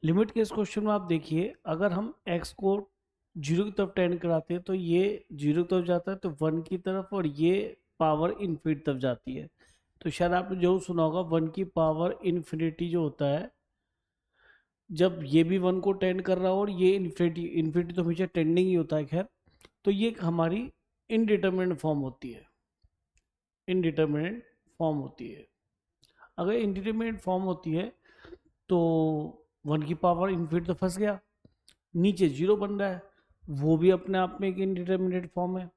Limit के इस question में आप देखिए, अगर हम x को जीरो की तरफ टेंड कराते हैं तो ये जीरो की तरफ जाता है, तो वन की तरफ, और ये पावर इन्फिनिटी तरफ जाती है। तो शायद आपने जो सुना होगा, वन की पावर इन्फिनिटी जो होता है, जब ये भी वन को टेंड कर रहा हो और ये इन्फिनिटी, इन्फिनिटी तो हमेशा टेंडिंग ही होता है खैर, तो ये हमारी इनडिटर्मिनेट फॉर्म होती है। इनडिटर्मिनेट फॉर्म होती है। अगर इनडिटर्मिनेट फॉर्म होती है तो वन की पावर इन्फिनिटी तो फंस गया, नीचे जीरो बन रहा है, वो भी अपने आप में एक इनडिटर्मिनेट फॉर्म है।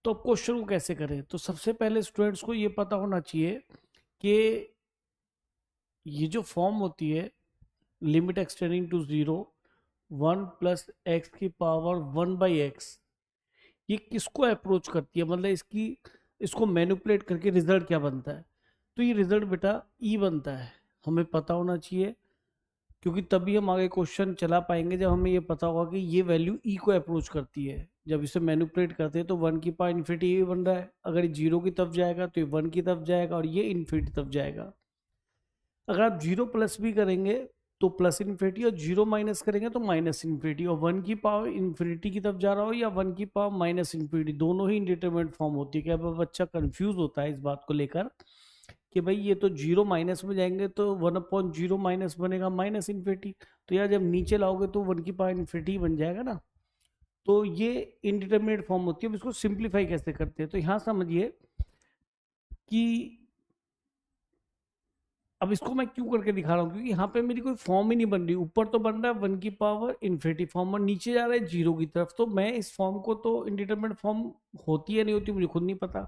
तो अब क्वेश्चन को कैसे करें? तो सबसे पहले स्टूडेंट्स को ये पता होना चाहिए कि ये जो फॉर्म होती है, limit extending to zero, one plus X की पावर वन बाई एक्स, ये किसको अप्रोच करती है, मतलब इसको मैनिपुलेट करके रिजल्ट क्या बनता है? तो ये रिजल्ट बेटा ई बनता है। हमें पता होना चाहिए, क्योंकि तभी हम आगे क्वेश्चन चला पाएंगे जब हमें ये पता होगा कि ये वैल्यू ई को अप्रोच करती है। जब इसे मैनिपुलेट करते हैं तो वन की पावर इन्फिनिटी ये बन रहा है, अगर ये जीरो की तरफ जाएगा तो ये वन की तरफ जाएगा, और ये इन्फिनिटी तरफ जाएगा। अगर आप जीरो प्लस भी करेंगे तो प्लस इन्फिनिटी, और जीरो माइनस करेंगे तो माइनस इन्फिनिटी, और वन की पावर इन्फिनिटी की तरफ जा रहा हो या वन की पावर माइनस इन्फिनिटी, दोनों ही इंडिटरमिनेट फॉर्म होती है। क्या बच्चा कंफ्यूज होता है इस बात को लेकर कि भाई ये तो जीरो माइनस में जाएंगे तो वन अपॉन जीरो माइनस बनेगा माइनस इन्फिनिटी, तो यार जब नीचे लाओगे तो वन की पावर इन्फिनिटी बन जाएगा ना। तो ये इंडिटरमिनेट फॉर्म होती है। अब इसको सिंप्लीफाई कैसे करते हैं, तो यहाँ समझिए कि अब इसको मैं क्यों करके दिखा रहा हूँ, क्योंकि यहाँ पे मेरी कोई फॉर्म ही नहीं बन रही। ऊपर तो बन रहा है वन की पावर इन्फिनिटी फॉर्म, और नीचे जा रहा है जीरो की तरफ, तो मैं इस फॉर्म को, तो इंडिटरमिनेट फॉर्म होती है नहीं होती मुझे खुद नहीं पता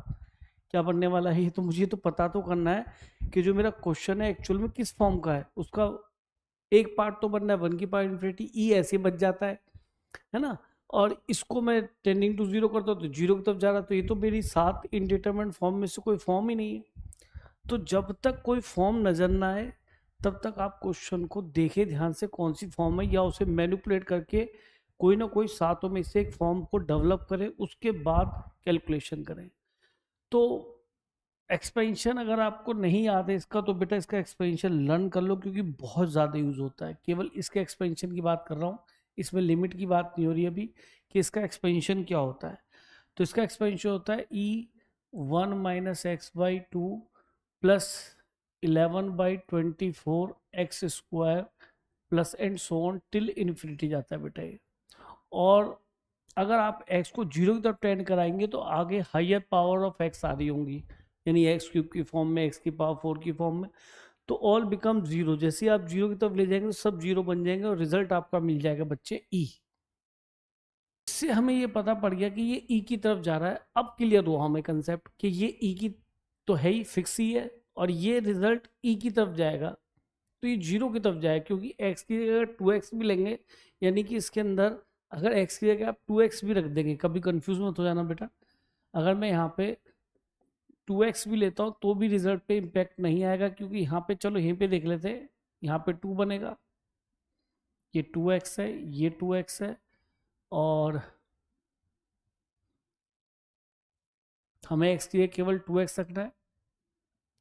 क्या बनने वाला है। तो मुझे तो पता तो करना है कि जो मेरा क्वेश्चन है एक्चुअल में किस फॉर्म का है। उसका एक पार्ट तो बनना है वन की पावर इन्फिनिटी, ई ऐसे बच जाता है ना। और इसको मैं टेंडिंग टू जीरो करता हूँ तो जीरो की तरफ जा रहा है, तो ये तो मेरी सात इनडिटरमिनेट फॉर्म में से कोई फॉर्म ही नहीं है। तो जब तक कोई फॉर्म नजर ना आए तब तक आप क्वेश्चन को देखें ध्यान से कौन सी फॉर्म है, या उसे मैनिपुलेट करके कोई ना कोई सातों में से एक फॉर्म को डेवलप करें, उसके बाद कैलकुलेशन करें। तो एक्सपेंशन अगर आपको नहीं याद है इसका, तो बेटा इसका एक्सपेंशन लर्न कर लो, क्योंकि बहुत ज़्यादा यूज होता है। केवल इसके एक्सपेंशन की बात कर रहा हूँ, इसमें लिमिट की बात नहीं हो रही अभी कि इसका एक्सपेंशन क्या होता है। तो इसका एक्सपेंशन होता है E one minus x by two plus 11/24 x square plus and so on till infinity जाता है बेटा ये। और अगर आप x को जीरो की तरफ टेंड कराएंगे तो आगे हायर पावर ऑफ x आ रही होंगी, यानी एक्स क्यूब की फॉर्म में, एक्स की पावर फोर की फॉर्म में, तो ऑल बिकम जीरो। जैसे आप जीरो की तरफ ले जाएंगे तो सब जीरो बन जाएंगे, और रिजल्ट आपका मिल जाएगा बच्चे ई। इससे हमें ये पता पड़ गया कि ये ई की तरफ जा रहा है। अब क्लियर हुआ हमें कंसेप्ट कि ये ई की तो है ही, फिक्स ही है, और ये रिजल्ट ई की तरफ जाएगा तो ये जीरो की तरफ जाएगा, क्योंकि एक्स की जगह टू एक्स भी लेंगे, यानी कि इसके अंदर अगर एक्स की जगह आप टू एक्स भी रख देंगे, कभी कंफ्यूज मत हो जाना बेटा। अगर मैं यहाँ पे टू एक्स भी लेता हूँ तो भी रिजल्ट पे इम्पैक्ट नहीं आएगा, क्योंकि यहाँ पे चलो यहीं पे देख लेते हैं, यहाँ पे टू बनेगा, ये टू एक्स है, ये टू एक्स है, और हमें एक्स की जगह केवल टू एक्स रखना है,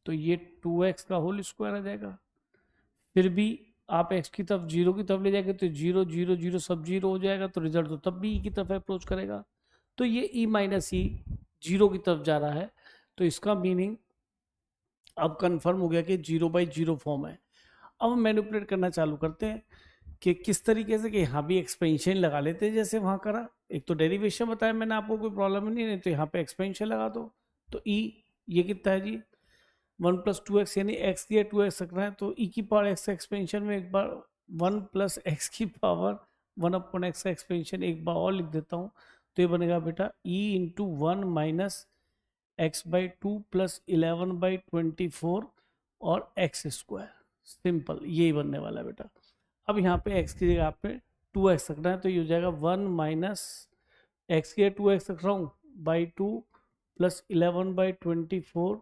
तो ये टू एक्स का होल स्क्वायर आ जाएगा। फिर भी आप एक्स की तरफ जीरो की तरफ ले जाएंगे तो जीरो जीरो जीरो सब जीरो हो जाएगा, तो रिजल्ट तो तब भी ई की तरफ अप्रोच करेगा। तो ये ई माइनस ई जीरो की तरफ जा रहा है, तो इसका मीनिंग अब कंफर्म हो गया कि जीरो बाई जीरो फॉर्म है। अब हम मैनिपुलेट करना चालू करते हैं कि किस तरीके से, कि यहाँ भी एक्सपेंशन लगा लेते हैं जैसे वहाँ करा। एक तो डेरिवेशन बताया मैंने आपको, कोई प्रॉब्लम नहीं है, तो यहाँ पे एक्सपेंशन लगा दो। तो ई ये कितना है जी, वन प्लस टू एक्स, यानी एक्स दिया टू एक्स रखना है, तो ई की पावर एक्स एक्सपेंशन में एक बार वन प्लस एक्स की पावर वन अपॉन एक्स का एक्सपेंशन एक बार और लिख देता हूँ, तो ये बनेगा बेटा E into one minus x by two plus 11/24 और एक्स स्क्वायर। सिंपल यही बनने वाला है बेटा। अब यहाँ पे एक्स की जगह आपने टू एक्स रखना है, तो ये हो जाएगा वन माइनस एक्स की जगह टू एक्स रख रहा हूँ by two plus 11/24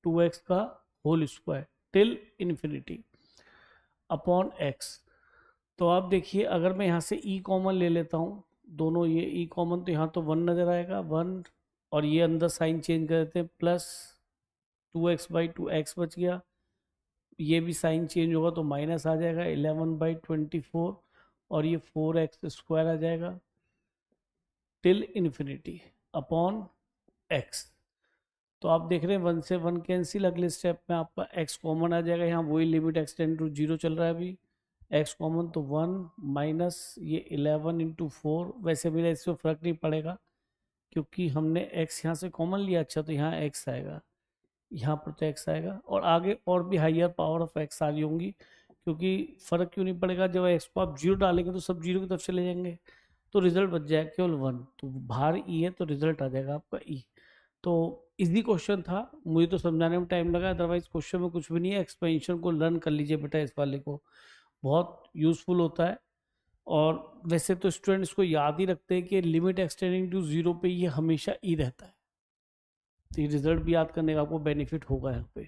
two X का whole square till infinity upon X. तो आप देखिए, अगर मैं यहाँ से ई कॉमन ले लेता हूँ, दोनों ये ई कॉमन, तो यहाँ तो वन नज़र आएगा, वन, और ये अंदर साइन चेंज कर देते हैं, plus two x by two x बच गया, ये भी साइन चेंज होगा तो माइनस आ जाएगा 11/24 और ये 4x² आ जाएगा टिल इन्फिनिटी अपॉन x। तो आप देख रहे हैं 1 से 1 कैंसिल, अगले स्टेप में आपका x कॉमन आ जाएगा, यहाँ वही लिमिट एक्सटेंड टू 0 चल रहा है अभी, x कॉमन तो 1 माइनस ये 11/4। वैसे मेरा इसमें फ़र्क नहीं पड़ेगा क्योंकि हमने x यहाँ से कॉमन लिया। अच्छा तो यहाँ x आएगा, यहाँ पर तो x आएगा और आगे और भी हाइयर पावर ऑफ x आ रही होंगी, क्योंकि फ़र्क क्यों नहीं पड़ेगा, जब x को आप 0 डालेंगे तो सब 0 की तरफ चले जाएंगे, तो रिजल्ट बच जाएगा केवल 1। तो बाहर e है तो रिजल्ट आ जाएगा आपका e। तो इजी क्वेश्चन था, मुझे तो समझाने में टाइम लगा, अदरवाइज क्वेश्चन में कुछ भी नहीं है। एक्सपेंशन को लर्न कर लीजिए बेटा, इस वाले को बहुत यूजफुल होता है। और वैसे तो स्टूडेंट्स को याद ही रखते हैं कि लिमिट एक्सटेंडिंग टू 0 पे ये हमेशा ई रहता है, तो ये रिजल्ट भी याद करने का आपको बेनिफिट होगा यहाँ पे।